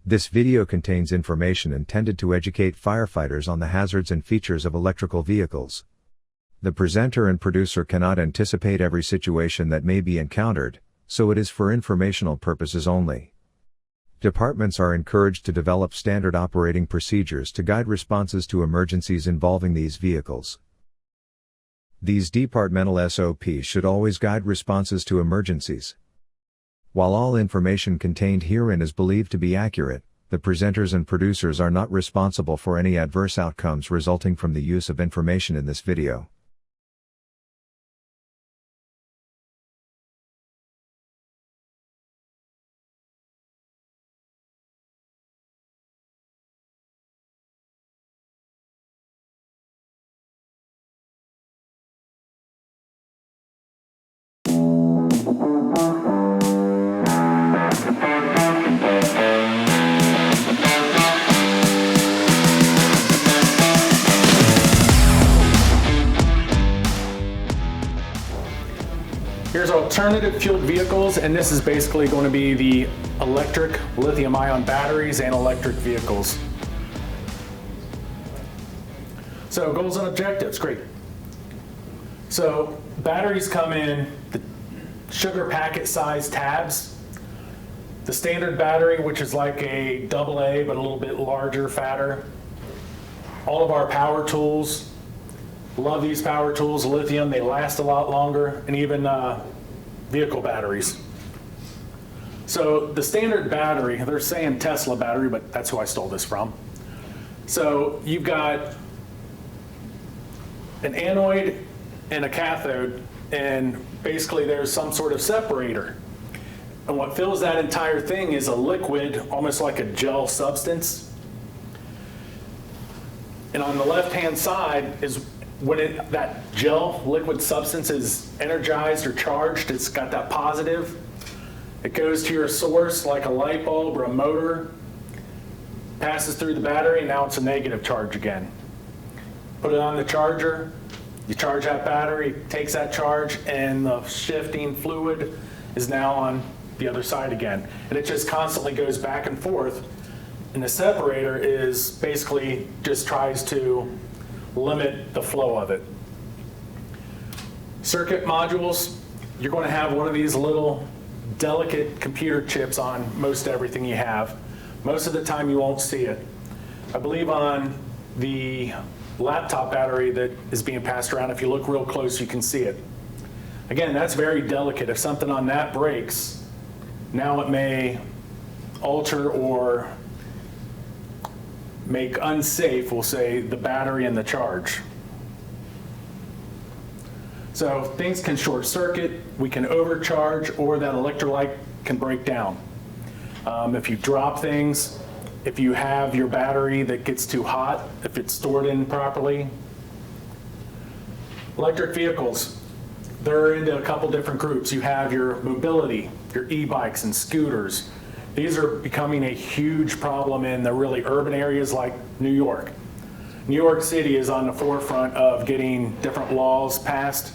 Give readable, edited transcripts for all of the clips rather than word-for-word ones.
This video contains information intended to educate firefighters on the hazards and features of electrical vehicles. The presenter and producer cannot anticipate every situation that may be encountered, so it is for informational purposes only. Departments are encouraged to develop standard operating procedures to guide responses to emergencies involving these vehicles. These departmental SOPs should always guide responses to emergencies. While all information contained herein is believed to be accurate, the presenters and producers are not responsible for any adverse outcomes resulting from the use of information in this video. Here's alternative fueled vehicles, and this is basically going to be the electric lithium-ion batteries and electric vehicles. So goals and objectives, great. So batteries come in the sugar packet size tabs. The standard battery, which is like a AA but a little bit larger, fatter. All of our power tools. Love these power tools, lithium, they last a lot longer, and even vehicle batteries. So the standard battery, they're saying Tesla battery, but that's who I stole this from. So you've got an anode and a cathode, and basically there's some sort of separator. And what fills that entire thing is a liquid, almost like a gel substance. And on the left-hand side is when that gel liquid substance is energized or charged, it's got that positive. It goes to your source like a light bulb or a motor, passes through the battery, and now it's a negative charge again. Put it on the charger, you charge that battery, takes that charge, and the shifting fluid is now on the other side again. And it just constantly goes back and forth. And the separator is basically just tries to limit the flow of it. Circuit modules, you're going to have one of these little delicate computer chips on most everything you have. Most of the time you won't see it. I believe on the laptop battery that is being passed around, if you look real close you can see it. Again, that's very delicate. If something on that breaks, now it may alter or make unsafe, we'll say, the battery and the charge. So things can short circuit, we can overcharge, or that electrolyte can break down. If you drop things, if you have your battery that gets too hot, if it's stored in properly. Electric vehicles, they're into a couple different groups. You have your mobility, your e-bikes and scooters. These are becoming a huge problem in the really urban areas like New York. New York City is on the forefront of getting different laws passed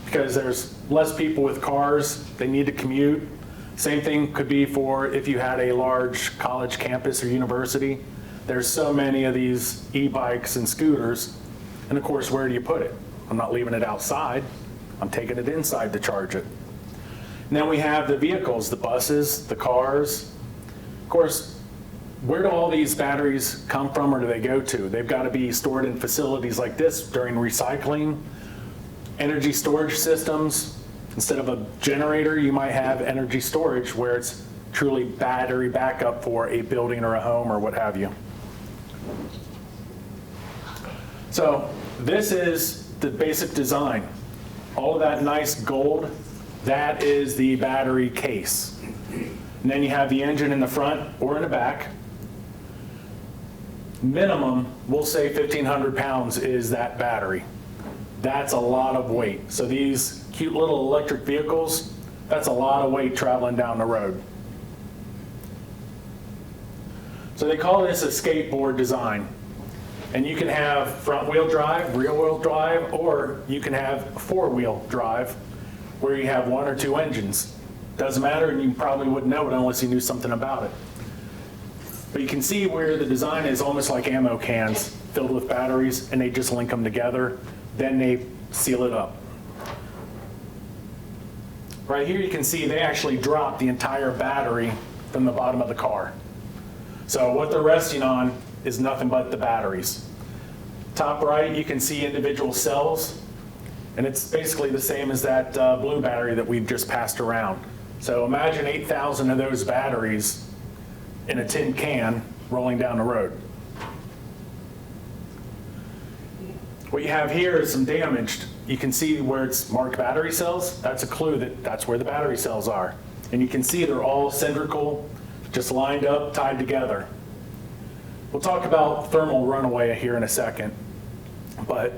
because there's less people with cars, they need to commute. Same thing could be for if you had a large college campus or university. There's so many of these e-bikes and scooters, and of course, where do you put it? I'm not leaving it outside, I'm taking it inside to charge it. And then we have the vehicles, the buses, the cars. Of course, where do all these batteries come from or do they go to? They've got to be stored in facilities like this during recycling, energy storage systems. Instead of a generator, you might have energy storage where it's truly battery backup for a building or a home or what have you. So this is the basic design. All of that nice gold, that is the battery case. And then you have the engine in the front or in the back. Minimum, we'll say 1,500 pounds is that battery. That's a lot of weight. So these cute little electric vehicles, that's a lot of weight traveling down the road. So they call this a skateboard design. And you can have front wheel drive, rear wheel drive, or you can have four wheel drive where you have one or two engines. Doesn't matter, and you probably wouldn't know it unless you knew something about it. But you can see where the design is almost like ammo cans filled with batteries, and they just link them together, then they seal it up. Right here you can see they actually drop the entire battery from the bottom of the car. So what they're resting on is nothing but the batteries. Top right, you can see individual cells, and it's basically the same as that blue battery that we've just passed around. So imagine 8,000 of those batteries in a tin can rolling down the road. What you have here is some damaged. You can see where it's marked battery cells. That's a clue that that's where the battery cells are. And you can see they're all cylindrical, just lined up, tied together. We'll talk about thermal runaway here in a second, but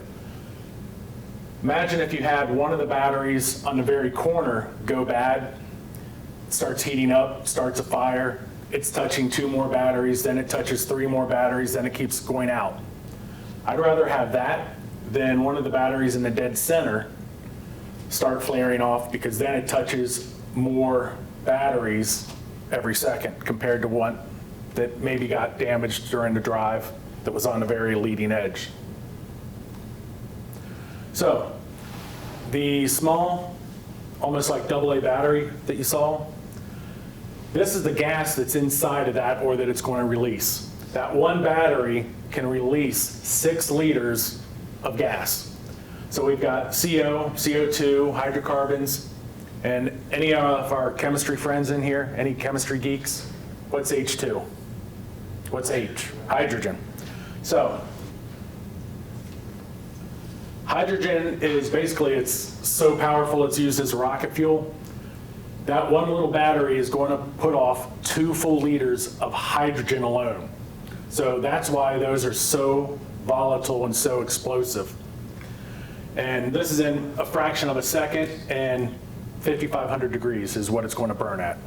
imagine if you had one of the batteries on the very corner go bad, starts heating up, starts a fire, it's touching 2 more batteries, then it touches 3 more batteries, then it keeps going out. I'd rather have that than one of the batteries in the dead center start flaring off, because then it touches more batteries every second compared to one that maybe got damaged during the drive that was on the very leading edge. So the small, almost like AA battery that you saw, this is the gas that's inside of that, or that it's going to release. That one battery can release 6 liters of gas. So we've got CO, CO2, hydrocarbons, and any of our chemistry friends in here, any chemistry geeks? What's H2? What's H? Hydrogen. So hydrogen is basically, it's so powerful it's used as rocket fuel. That one little battery is going to put off 2 full liters of hydrogen alone. So that's why those are so volatile and so explosive. And this is in a fraction of a second, and 5,500 degrees is what it's going to burn at.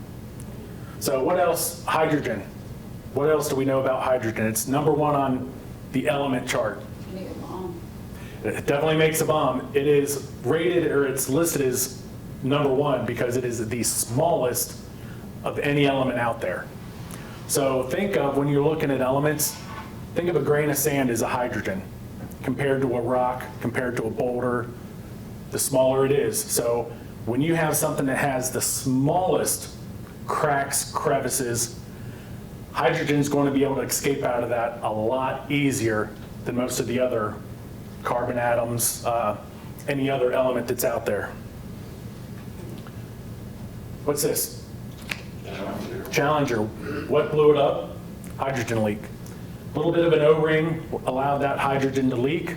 So what else? Hydrogen. What else do we know about hydrogen? It's number 1 on the element chart. Make a bomb. It definitely makes a bomb. It is rated, or it's listed as number 1 because it is the smallest of any element out there. So think of, when you're looking at elements, think of a grain of sand as a hydrogen compared to a rock, compared to a boulder, the smaller it is. So when you have something that has the smallest cracks, crevices, hydrogen is going to be able to escape out of that a lot easier than most of the other carbon atoms, any other element that's out there. What's this? Challenger. What blew it up? Hydrogen leak. A little bit of an O-ring allowed that hydrogen to leak.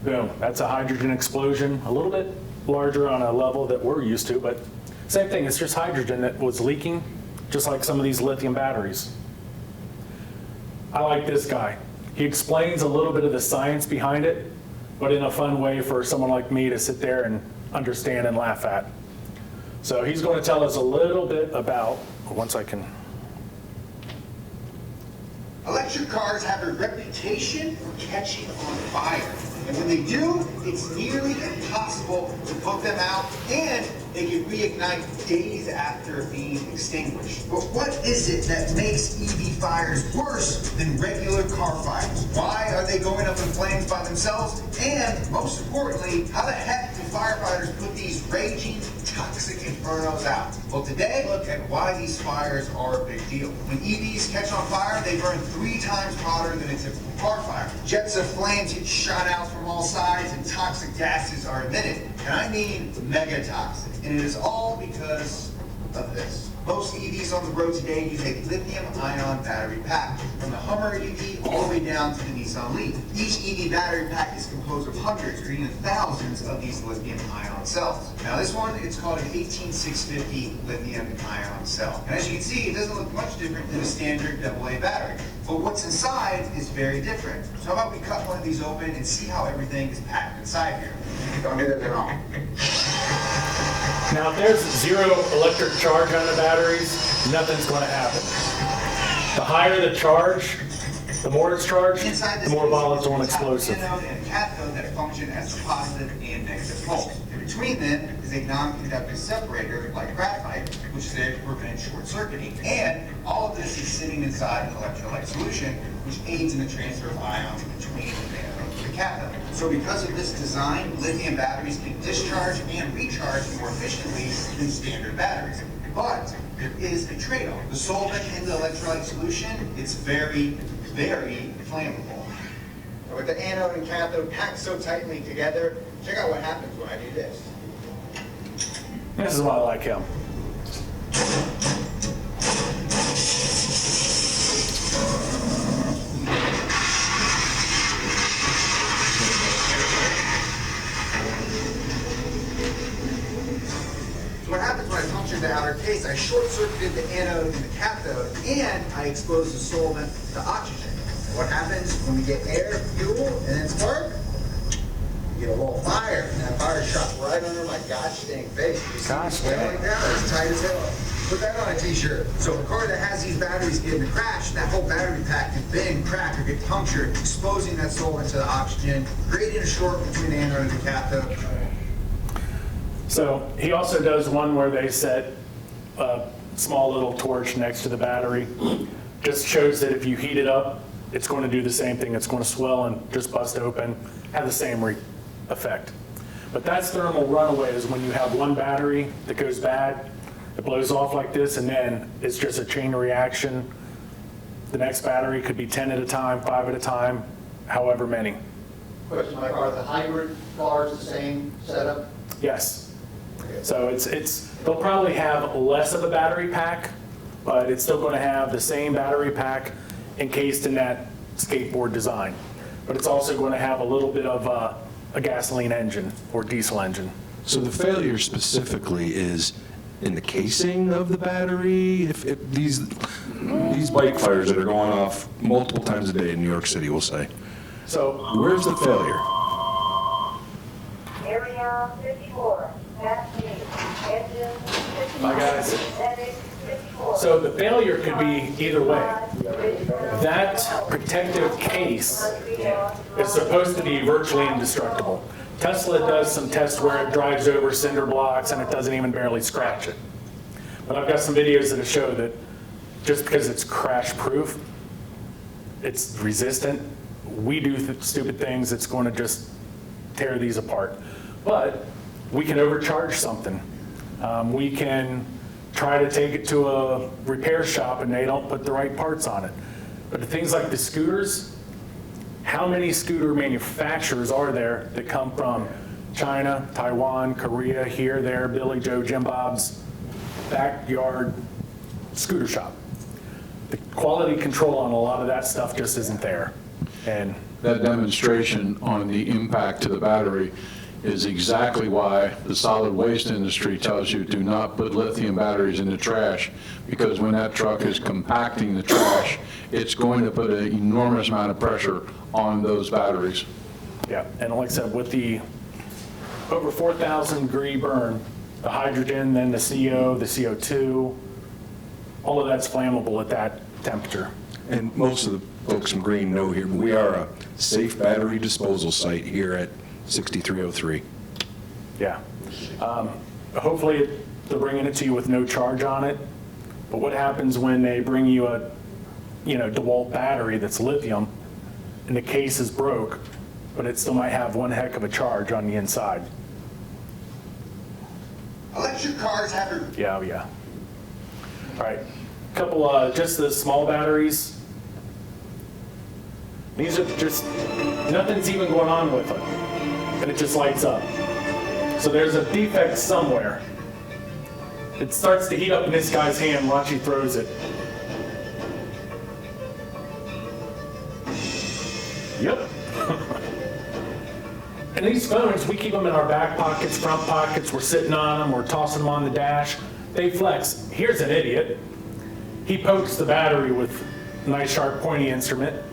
Boom, that's a hydrogen explosion. A little bit larger on a level that we're used to, but same thing, it's just hydrogen that was leaking, just like some of these lithium batteries. I like this guy. He explains a little bit of the science behind it, but in a fun way for someone like me to sit there and understand and laugh at. So he's going to tell us a little bit about, once I can. Electric cars have a reputation for catching on fire. And when they do, it's nearly impossible to put them out, and they can reignite days after being extinguished. But what is it that makes EV fires worse than regular car fires? Why are they going up in flames by themselves? And most importantly, how the heck do firefighters put these raging, toxic infernos out? Well, today, look at why these fires are a big deal. When EVs catch on fire, they burn 3 times hotter than a typical car fire. Jets of flames get shot out from all sides, and toxic gases are emitted. And I mean mega toxic. And it is all because of this. Most EVs on the road today use a lithium-ion battery pack, from the Hummer EV all the way down to the Nissan Leaf. Each EV battery pack is composed of hundreds or even thousands of these lithium-ion cells. Now this one, it's called an 18650 lithium-ion cell. And as you can see, it doesn't look much different than a standard AA battery. But what's inside is very different. So how about we cut one of these open and see how everything is packed inside here. Don't do that at all. Now, if there's 0 electric charge on the batteries, nothing's going to happen. The higher the charge, the more it's charged, the more volatile and explosive. Anode and a cathode that function as a positive and negative poles. In between them is a non-conductive separator, like graphite, which is there to prevent short circuiting. And all of this is sitting inside an electrolyte solution, which aids in the transfer of ions between the anode and the cathode. So because of this design, lithium batteries can discharge and recharge more efficiently than standard batteries. But there is a trade-off. The solvent in the electrolyte solution is very, very flammable. With the anode and cathode packed so tightly together, check out what happens when I do this. This is why I like him. So what happens when I punctured the outer case, I short-circuited the anode and the cathode, and I exposed the solvent to oxygen. What happens when we get air, fuel, and then spark? You get a little fire, and that fire shot right under my gosh dang face. You see Gosh me dang. like that? It's tight as hell. Put that on a t-shirt. So a car that has these batteries get in a crash, that whole battery pack can bend, crack, or get punctured, exposing that solvent to the oxygen, creating a short between the anode and the cathode. So he also does one where they set a small little torch next to the battery. Just shows that if you heat it up, it's going to do the same thing. It's going to swell and just bust open, have the same effect. But that's thermal runaways when you have one battery that goes bad, it blows off like this, and then it's just a chain reaction. The next battery could be 10 at a time, 5 at a time, however many. Question, Mike, are the hybrid cars the same setup? Yes. So they'll probably have less of a battery pack, but it's still going to have the same battery pack encased in that skateboard design. But it's also going to have a little bit of a gasoline engine or diesel engine. So the failure specifically is in the casing of the battery? If these bike fires that are going off multiple times a day in New York City, we'll say, So where's the failure? Area 54, that's me. Engine 54. Bye, guys. Medic 54. So the failure could be either way. That protective case is supposed to be virtually indestructible. Tesla does some tests where it drives over cinder blocks and it doesn't even barely scratch it. But I've got some videos that show that just because it's crash proof, it's resistant. We do stupid things that's going to just tear these apart. But we can overcharge something. We can try to take it to a repair shop and they don't put the right parts on it. But the things like the scooters, how many scooter manufacturers are there that come from China, Taiwan, Korea, here, there, Billy Joe, Jim Bob's backyard scooter shop? The quality control on a lot of that stuff just isn't there. And that demonstration on the impact to the battery is exactly why the solid waste industry tells you do not put lithium batteries in the trash, because when that truck is compacting the trash, it's going to put an enormous amount of pressure on those batteries. yeah, and like I said, with the over 4,000 degree burn, the hydrogen, then the CO, the CO2, all of that's flammable at that temperature. And most of the folks from Green know here, but we are a safe battery disposal site here at 6303. Yeah. Hopefully they're bringing it to you with no charge on it. But what happens when they bring you a, DeWalt battery that's lithium and the case is broke, but it still might have one heck of a charge on the inside? Electric cars have a Yeah, oh yeah. All right, couple, just the small batteries. These are just, nothing's even going on with them, and it just lights up. So there's a defect somewhere. It starts to heat up in this guy's hand once he throws it. Yep. And these phones, we keep them in our back pockets, front pockets, we're sitting on them, we're tossing them on the dash. They flex. Here's an idiot. He pokes the battery with a nice sharp pointy instrument,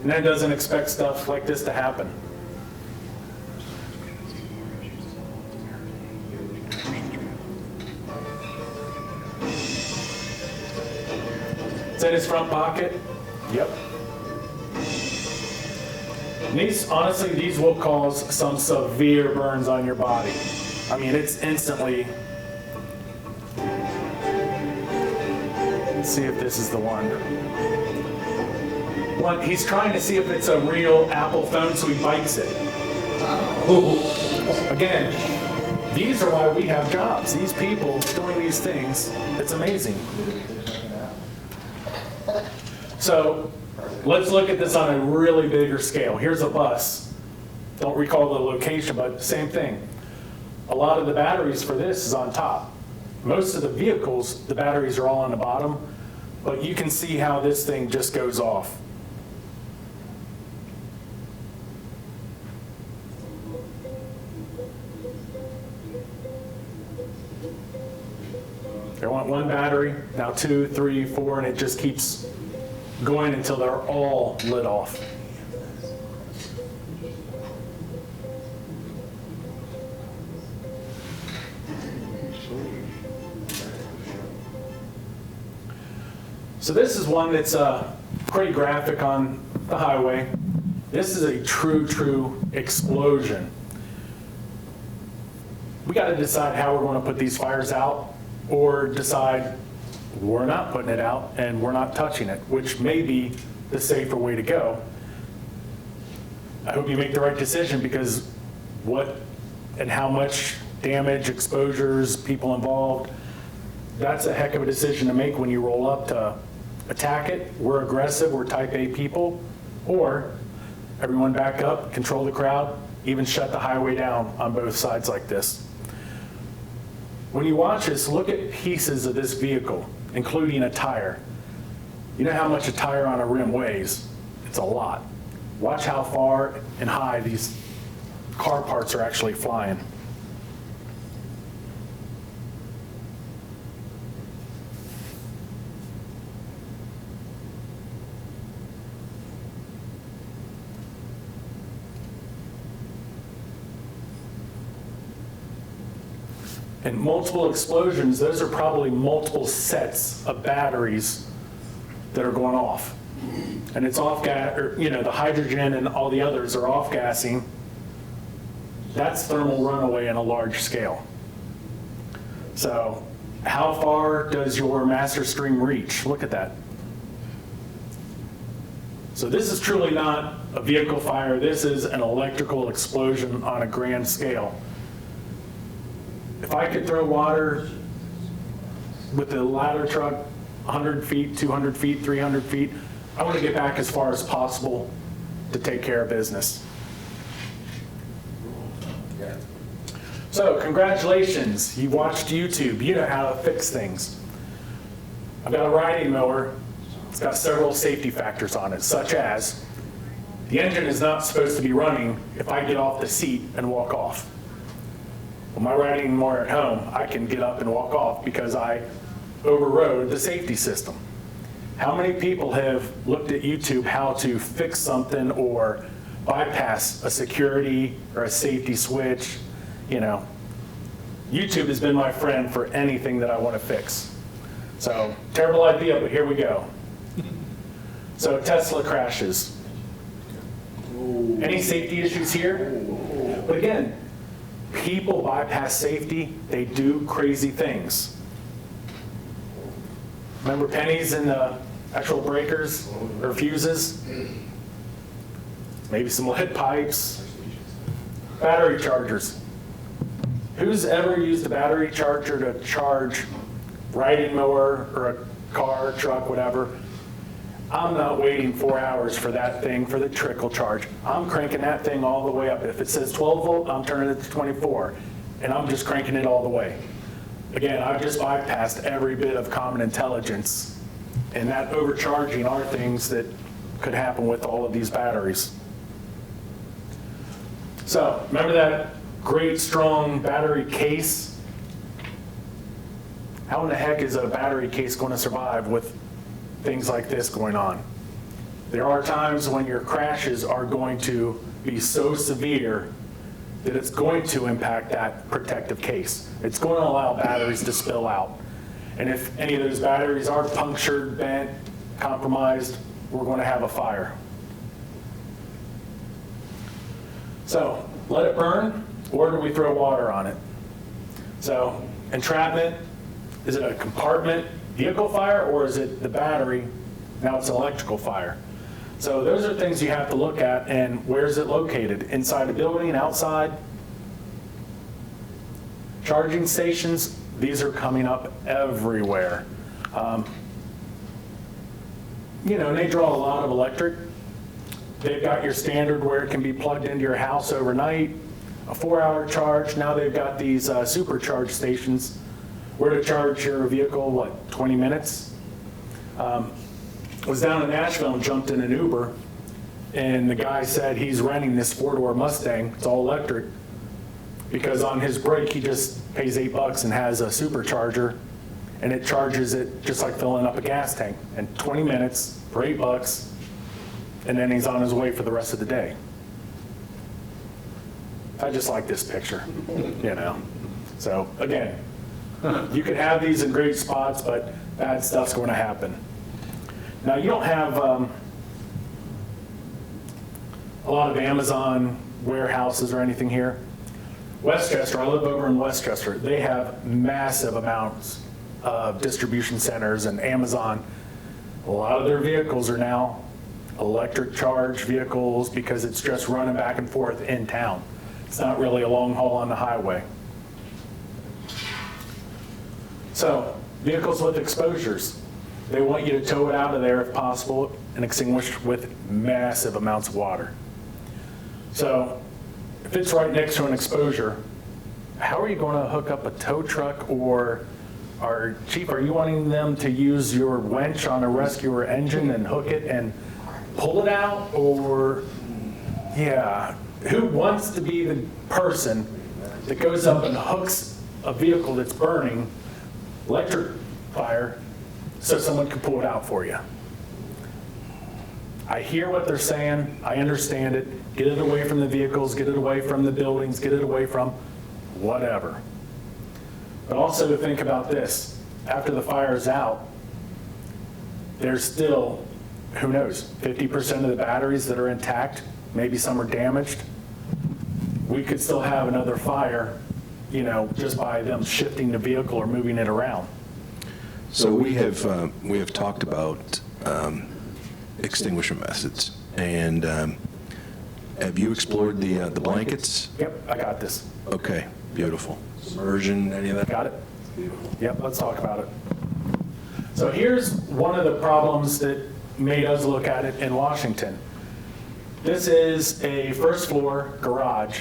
and then doesn't expect stuff like this to happen. It's in his front pocket. Yep. And these, honestly, these will cause some severe burns on your body. I mean, it's instantly. Let's see if this is the one. He's trying to see if it's a real Apple phone, so he bites it. Again, these are why we have jobs. These people doing these things, it's amazing. So let's look at this on a really bigger scale. Here's a bus. Don't recall the location, but same thing. A lot of the batteries for this is on top. Most of the vehicles, the batteries are all on the bottom, but you can see how this thing just goes off. They want one battery, now 2, 3, 4, and it just keeps going until they're all lit off. So this is one that's pretty graphic on the highway. This is a true explosion. We got to decide how we're going to put these fires out, or decide we're not putting it out and we're not touching it, which may be the safer way to go. I hope you make the right decision, because what and how much damage, exposures, people involved, that's a heck of a decision to make when you roll up to attack it. We're aggressive, we're type A people, or everyone back up, control the crowd, even shut the highway down on both sides like this. When you watch this, look at pieces of this vehicle, including a tire. You know how much a tire on a rim weighs? It's a lot. Watch how far and high these car parts are actually flying. And multiple explosions, those are probably multiple sets of batteries that are going off. And it's off gas, or the hydrogen and all the others are off gassing. That's thermal runaway on a large scale. So how far does your master stream reach? Look at that. So this is truly not a vehicle fire. This is an electrical explosion on a grand scale. If I could throw water with the ladder truck 100 feet, 200 feet, 300 feet, I want to get back as far as possible to take care of business. So congratulations, you watched YouTube, you know how to fix things. I've got a riding mower. It's got several safety factors on it, such as the engine is not supposed to be running if I get off the seat and walk off. Well, my riding mower at home, I can get up and walk off because I overrode the safety system. How many people have looked at YouTube how to fix something or bypass a security or a safety switch? YouTube has been my friend for anything that I want to fix. So, terrible idea, but here we go. So, Tesla crashes. Any safety issues here? But again, people bypass safety, they do crazy things. Remember pennies in the actual breakers or fuses? Maybe some lead pipes. Battery chargers. Who's ever used a battery charger to charge riding mower or a car, truck, whatever? I'm not waiting 4 hours for that thing for the trickle charge. I'm cranking that thing all the way up. If it says 12 volt, I'm turning it to 24, and I'm just cranking it all the way. Again, I've just bypassed every bit of common intelligence, and that overcharging are things that could happen with all of these batteries. So, remember that great strong battery case? How in the heck is a battery case going to survive with things like this going on? There are times when your crashes are going to be so severe that it's going to impact that protective case. It's going to allow batteries to spill out. And if any of those batteries are punctured, bent, compromised, we're going to have a fire. So, let it burn, or do we throw water on it? So, entrapment, is it a compartment vehicle fire, or is it the battery? Now it's an electrical fire. So those are things you have to look at, and where is it located? Inside a building, outside? Charging stations, these are coming up everywhere. And they draw a lot of electric. They've got your standard where it can be plugged into your house overnight, a 4-hour charge. Now they've got these supercharge stations where to charge your vehicle, 20 minutes? I was down in Nashville and jumped in an Uber, and the guy said he's renting this 4-door Mustang. It's all electric, because on his break he just pays $8 and has a supercharger, and it charges it just like filling up a gas tank in 20 minutes for $8, and then he's on his way for the rest of the day. I just like this picture, So again, you can have these in great spots, but bad stuff's going to happen. Now, you don't have a lot of Amazon warehouses or anything here. Westchester, I live over in Westchester, they have massive amounts of distribution centers and Amazon. A lot of their vehicles are now electric charge vehicles because it's just running back and forth in town. It's not really a long haul on the highway. So, vehicles with exposures. They want you to tow it out of there if possible and extinguish with massive amounts of water. So, if it's right next to an exposure, how are you going to hook up a tow truck, or Chief, are you wanting them to use your winch on a rescuer engine and hook it and pull it out? Or, who wants to be the person that goes up and hooks a vehicle that's burning, electric fire, so someone can pull it out for you? I hear what they're saying, I understand it. Get it away from the vehicles, get it away from the buildings, get it away from whatever. But also to think about this, after the fire's out, there's still, who knows, 50% of the batteries that are intact, maybe some are damaged. We could still have another fire, just by them shifting the vehicle or moving it around. So we have talked about extinguishment methods, and have you explored the blankets? Yep, I got this. Okay, beautiful. Submersion, any of that? Got it? Yep, let's talk about it. So here's one of the problems that made us look at it in Washington. This is a first floor garage.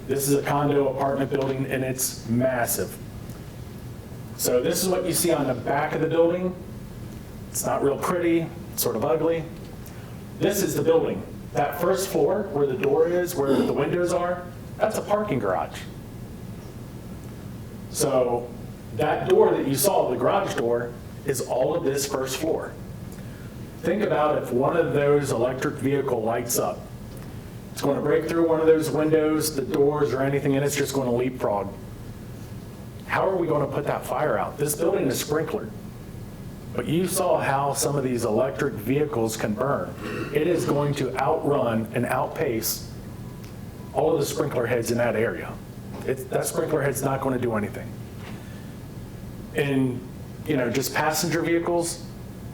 This is a condo apartment building, and it's massive. So this is what you see on the back of the building. It's not real pretty, it's sort of ugly. This is the building. That first floor where the door is, where the windows are, that's a parking garage. So that door that you saw, the garage door, is all of this first floor. Think about if one of those electric vehicle lights up. It's going to break through one of those windows, the doors, or anything, and it's just going to leapfrog. How are we going to put that fire out? This building is sprinklered. But you saw how some of these electric vehicles can burn. It is going to outrun and outpace all of the sprinkler heads in that area. That sprinkler head's not going to do anything. And, just passenger vehicles,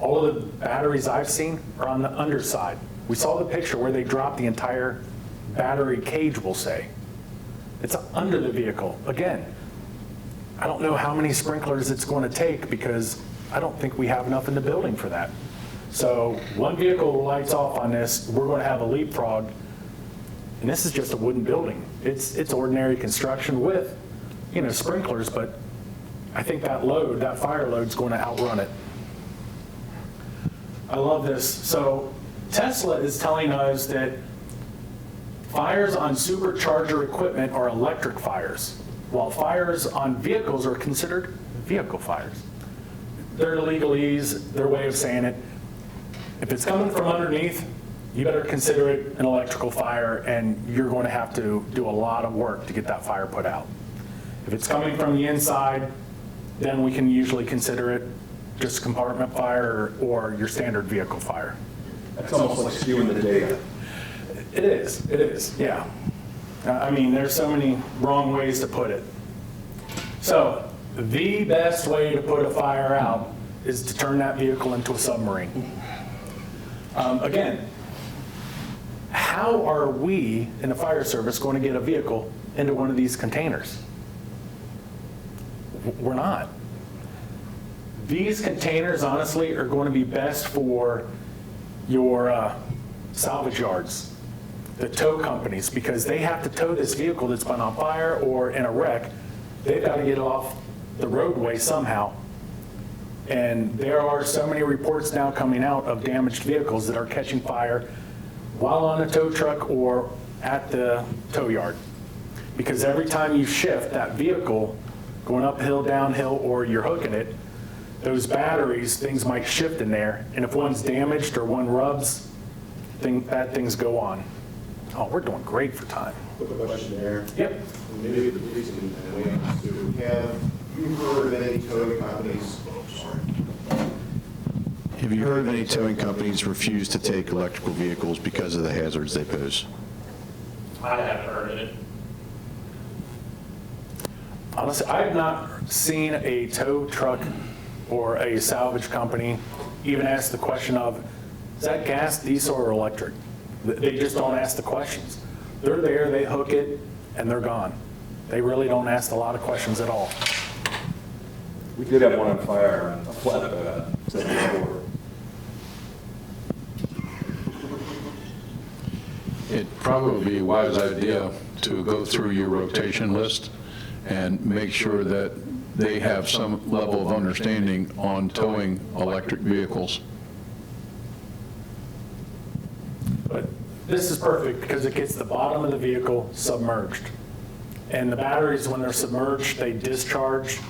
all of the batteries I've seen are on the underside. We saw the picture where they dropped the entire battery cage, we'll say. It's under the vehicle. Again, I don't know how many sprinklers it's going to take, because I don't think we have enough in the building for that. So one vehicle lights off on this, we're going to have a leapfrog. And this is just a wooden building. It's ordinary construction with, sprinklers, but I think that fire load's going to outrun it. I love this. So Tesla is telling us that fires on supercharger equipment are electric fires, while fires on vehicles are considered vehicle fires. Their legalese, their way of saying it. If it's coming from underneath, you better consider it an electrical fire, and you're going to have to do a lot of work to get that fire put out. If it's coming from the inside, then we can usually consider it just compartment fire or your standard vehicle fire. That's almost like skewing the data. It is, yeah. There's so many wrong ways to put it. So, the best way to put a fire out is to turn that vehicle into a submarine. Again, how are we in the fire service going to get a vehicle into one of these containers? We're not. These containers, honestly, are going to be best for your salvage yards, the tow companies, because they have to tow this vehicle that's been on fire or in a wreck. They've got to get it off the roadway somehow. And there are so many reports now coming out of damaged vehicles that are catching fire while on a tow truck or at the tow yard. Because every time you shift that vehicle going uphill, downhill, or you're hooking it, those batteries, things might shift in there. And if one's damaged or one rubs, bad things go on. Oh, we're doing great for time. Quick question there. Yep. Maybe the police can weigh in on this too. Have you heard of any towing companies? Have you heard of any towing companies refuse to take electrical vehicles because of the hazards they pose? I haven't heard of it. Honestly, I've not seen a tow truck or a salvage company even ask the question of, is that gas, diesel, or electric? They just don't ask the questions. They're there, they hook it, and they're gone. They really don't ask a lot of questions at all. We did have one on fire on a flatbed, 74. It'd probably be a wise idea to go through your rotation list and make sure that they have some level of understanding on towing electric vehicles. But this is perfect because it gets the bottom of the vehicle submerged. And the batteries, when they're submerged, they discharge.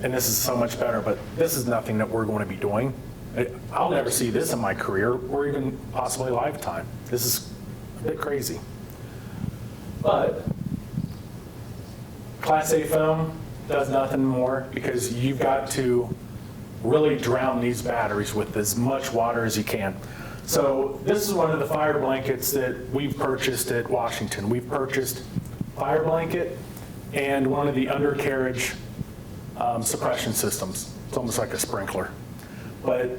And this is so much better, but this is nothing that we're going to be doing. I'll never see this in my career or even possibly lifetime. This is a bit crazy. But Class A foam does nothing more because you've got to really drown these batteries with as much water as you can. So this is one of the fire blankets that we've purchased at Washington. We've purchased fire blanket and one of the undercarriage suppression systems. It's almost like a sprinkler. But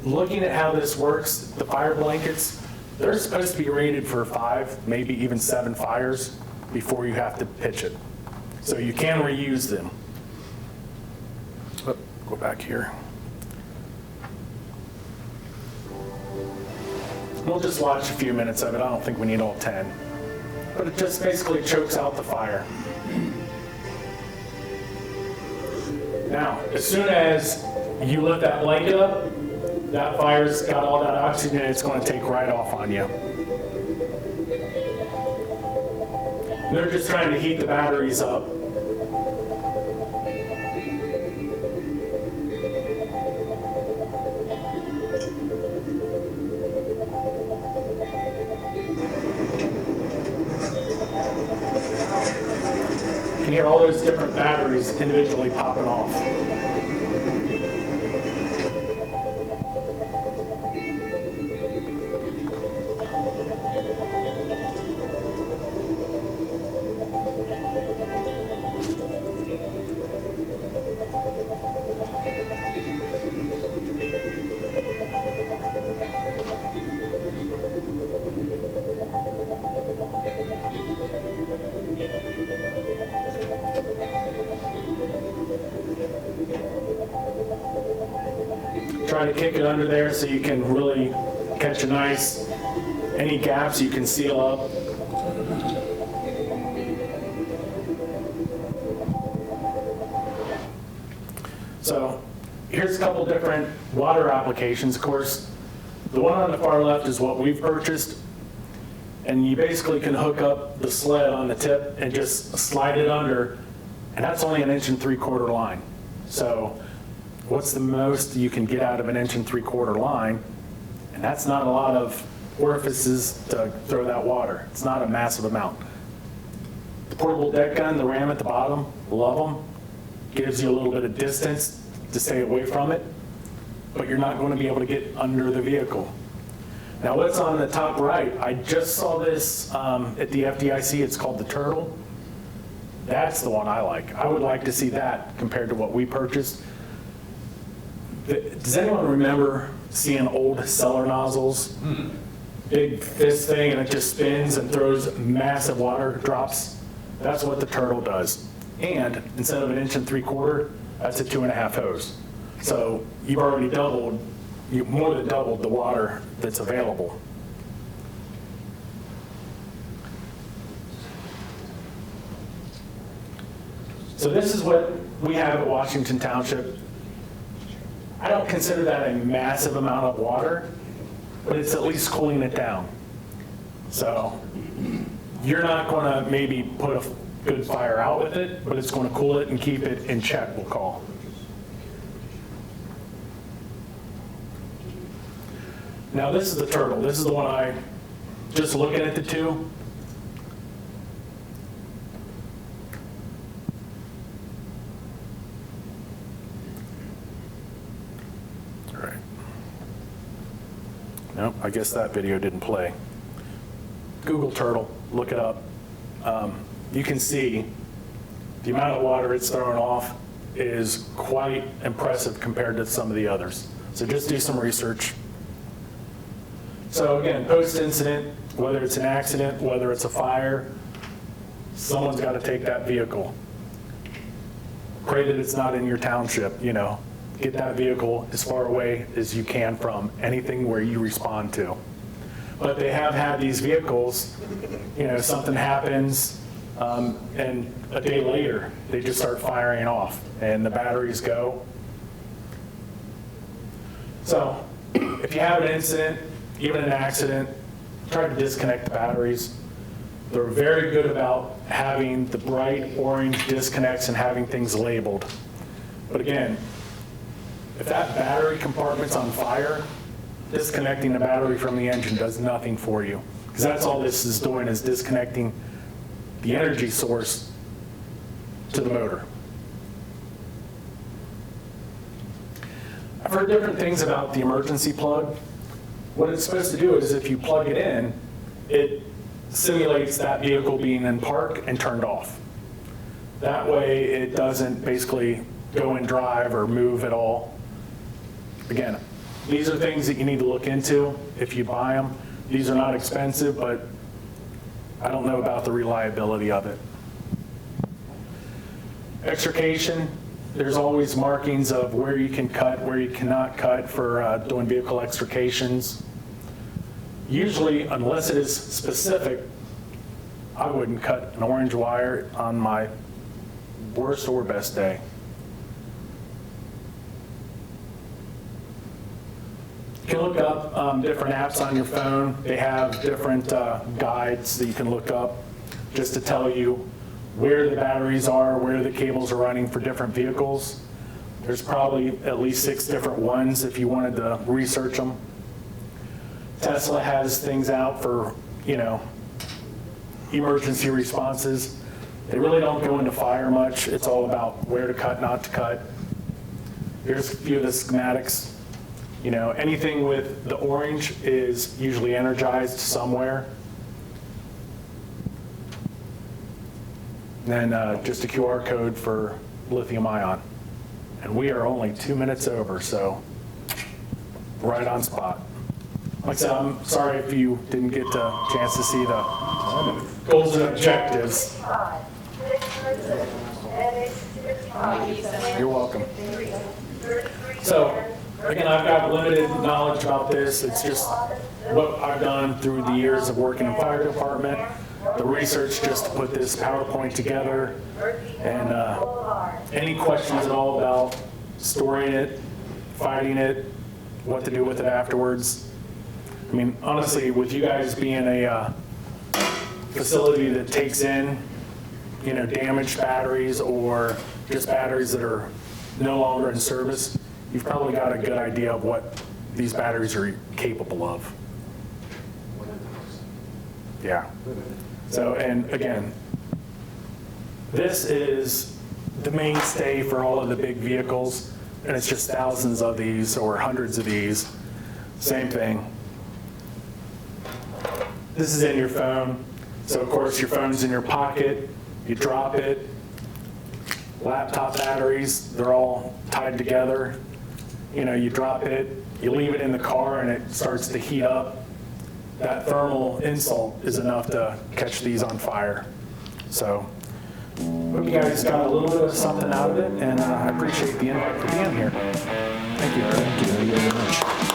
looking at how this works, the fire blankets, they're supposed to be rated for 5, maybe even 7 fires before you have to pitch it. So you can reuse them. Oh, go back here. We'll just watch a few minutes of it. I don't think we need all 10. But it just basically chokes out the fire. Now, as soon as you lift that blanket up, that fire's got all that oxygen and it's going to take right off on you. They're just trying to heat the batteries up. You can hear all those different batteries individually popping off. Try to kick it under there so you can really catch a nice, any gaps you can seal up. So here's a couple different water applications. Of course, the one on the far left is what we've purchased. And you basically can hook up the sled on the tip and just slide it under. And that's only 1 3/4 line. So what's the most you can get out of 1 3/4 line? And that's not a lot of orifices to throw that water. It's not a massive amount. The portable deck gun, the ram at the bottom, love them. Gives you a little bit of distance to stay away from it, but you're not going to be able to get under the vehicle. Now what's on the top right, I just saw this at the FDIC, it's called the Turtle. That's the one I like. I would like to see that compared to what we purchased. Does anyone remember seeing old cellar nozzles? Big fist thing, and it just spins and throws massive water drops? That's what the turtle does. And instead of 1 3/4 inches, that's a 2.5 hose. So you've already more than doubled the water that's available. So this is what we have at Washington Township. I don't consider that a massive amount of water, but it's at least cooling it down. So you're not going to maybe put a good fire out with it, but it's going to cool it and keep it in check, we'll call. Now this is the turtle. This is the one just looking at the two. All right. Nope, I guess that video didn't play. Google turtle, look it up. You can see the amount of water it's throwing off is quite impressive compared to some of the others. So just do some research. So again, post-incident, whether it's an accident, whether it's a fire, someone's got to take that vehicle. Pray that it's not in your township, Get that vehicle as far away as you can from anything where you respond to. But they have had these vehicles, something happens, and a day later, they just start firing off, and the batteries go. So if you have an incident, even an accident, try to disconnect the batteries. They're very good about having the bright orange disconnects and having things labeled. But again, if that battery compartment's on fire, disconnecting the battery from the engine does nothing for you, because that's all this is doing, is disconnecting the energy source to the motor. I've heard different things about the emergency plug. What it's supposed to do is if you plug it in, it simulates that vehicle being in park and turned off. That way it doesn't basically go in drive or move at all. Again, these are things that you need to look into if you buy them. These are not expensive, but I don't know about the reliability of it. Extrication, there's always markings of where you can cut, where you cannot cut for doing vehicle extrications. Usually, unless it is specific, I wouldn't cut an orange wire on my worst or best day. You can look up different apps on your phone. They have different guides that you can look up just to tell you where the batteries are, where the cables are running for different vehicles. There's probably at least 6 different ones if you wanted to research them. Tesla has things out for, emergency responses. They really don't go into fire much. It's all about where to cut, not to cut. Here's a few of the schematics. Anything with the orange is usually energized somewhere. And then just a QR code for lithium ion. And we are only 2 minutes over, so right on spot. Like I said, I'm sorry if you didn't get a chance to see the goals and objectives. You're welcome. So, again, I've got limited knowledge about this. It's just what I've done through the years of working in fire department. The research just to put this PowerPoint together. And any questions at all about storing it, fighting it, what to do with it afterwards. I mean, honestly, with you guys being a facility that takes in, damaged batteries or just batteries that are no longer in service, you've probably got a good idea of what these batteries are capable of. Yeah. So, and again, this is the mainstay for all of the big vehicles, and it's just thousands of these or hundreds of these. Same thing. This is in your phone. So of course your phone's in your pocket, you drop it. Laptop batteries, they're all tied together. you know, you drop it, you leave it in the car and it starts to heat up. That thermal insult is enough to catch these on fire. So, hope you guys got a little bit of something out of it, and I appreciate the invite for being here. Thank you. Thank you very much.